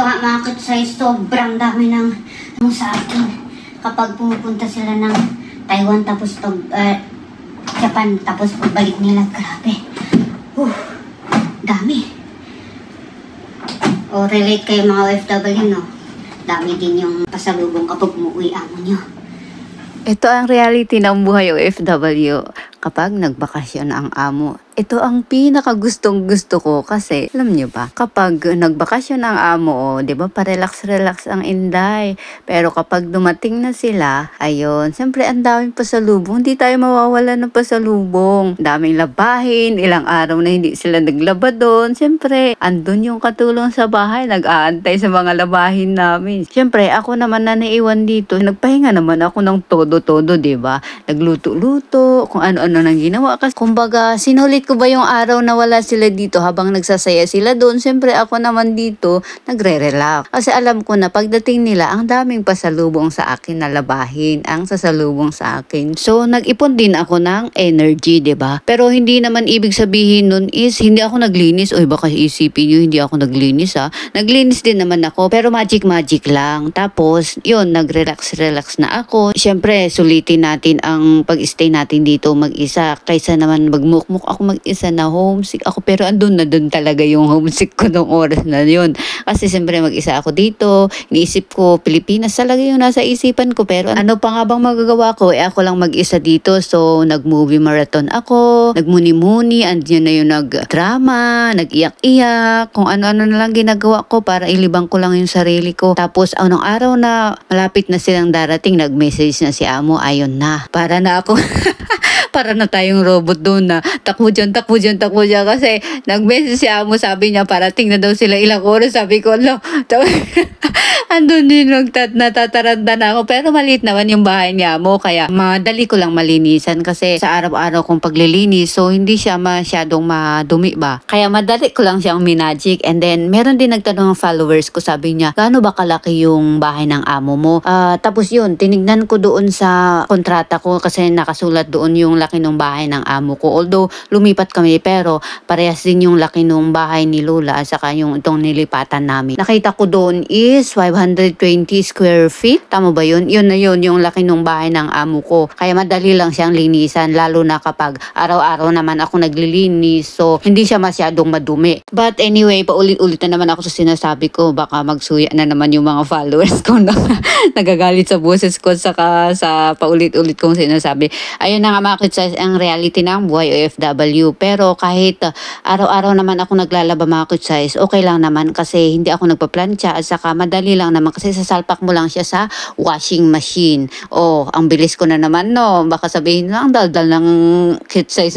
Ito nga mga kutsay, sobrang dami ng sa akin. Kapag pumupunta sila ng Taiwan tapos Japan tapos pagbalik nila, grabe. Dami. O relate kayo mga OFW, no? Dami din yung pasalubong kapag umuwi amo nyo. Ito ang reality ng buhay OFW. Kapag nagbakasyon ang amo, ito ang pinakagustong gusto ko kasi alam niyo ba, kapag nagbakasyon ang amo, 'di ba, pa-relax ang Inday. Pero kapag dumating na sila, ayun, siyempre ang daming pasalubong, hindi tayo mawawala ng pasalubong. Daming labahin, ilang araw na hindi sila naglaba doon. Siyempre, andun yung katulong sa bahay, nag-aantay sa mga labahin namin. Siyempre, ako naman na naiwan dito, nagpahinga naman ako ng todo-todo, 'di ba? Nagluto-luto, kung ano-ano nang ginawa. Kasi kumbaga, sinulit ko ba yung araw na wala sila dito habang nagsasaya sila doon? Siyempre ako naman dito nagre-relax. Kasi alam ko na pagdating nila, ang daming pasalubong sa akin na labahin ang sasalubong sa akin. So nag-ipon din ako ng energy, 'di ba? Pero hindi naman ibig sabihin nun is hindi ako naglinis. Oy, baka isipin niyo hindi ako naglinis ha. Naglinis din naman ako, pero magic lang. Tapos yun, nag-relax na ako. Siyempre sulitin natin ang pag-stay natin dito mag-isa kaysa naman magmukmuk ako mag-isa na homesick ako. Pero andun na dun talaga yung homesick ko nung oras na yun. Kasi siyempre mag-isa ako dito. Iniisip ko, Pilipinas talaga yung nasa isipan ko. Pero ano pa nga bang magagawa ko? Ako lang mag-isa dito. So, nag-movie marathon ako. Nagmuni-muni. Andyan na yung nag-drama. Nag-iyak-iyak. Kung ano-ano na lang ginagawa ko para ilibang ko lang yung sarili ko. Tapos, anong araw na malapit na silang darating, nag-message na si amo. Ayun na. Para na ako. Para na tayong robot doon na takbo dyan. Kasi nag-message si amo, sabi niya parating na daw sila ilang oras. Sabi ko, andun din natataranda na ako. Pero maliit naman yung bahay niya mo. Kaya madali ko lang malinisan kasi sa araw-araw kong paglilinis. So hindi siya masyadong madumi ba. Kaya madali ko lang siyang minagic. And then meron din nagtanong ng followers ko. Sabi niya, gaano ba kalaki yung bahay ng amo mo? Tapos yun, tinignan ko doon sa kontrata ko kasi nakasulat doon yung laki ng bahay ng amo ko. Although lumipat kami pero parehas din yung laki ng bahay ni Lola at saka yung itong nilipatan namin. Nakita ko doon is 520 square feet. Tama ba yun? Yun na yun yung laki ng bahay ng amo ko. Kaya madali lang siyang linisan lalo na kapag araw-araw naman ako naglilinis. So hindi siya masyadong madumi. But anyway, paulit-ulit na naman ako sa sinasabi ko. Baka magsuya na naman yung mga followers ko na nagagalit sa boses ko saka sa paulit-ulit kong sinasabi. Ayun na nga mga kutsay, ang reality ng buhay OFW. Pero kahit araw-araw naman ako naglalaba mga kutsay, okay lang naman kasi hindi ako nagpa-plancha at saka madali lang naman kasi sasalpak mo lang siya sa washing machine. Oh, ang bilis ko na naman, no? Baka sabihin lang, daldal ng kutsay.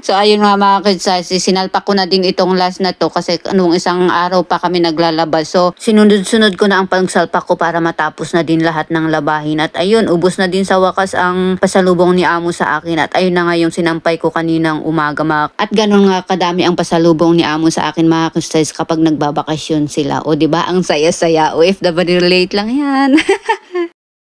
So ayun mga kutsay, sinalpak ko na din itong last na to kasi nung isang araw pa kami naglalaba. So sinunod-sunod ko na ang pagsalpak ko para matapos na din lahat ng labahin. At ayun, ubos na din sa wakas ang pasalubong ni amo sa akin. At ayun na nga yung sinampay ko kaninang umaga. At ganun nga kadami ang pasalubong ni amo sa akin mga kutsay kapag nagbabakasyon sila. O diba, ang saya-saya. OFW relate lang yan.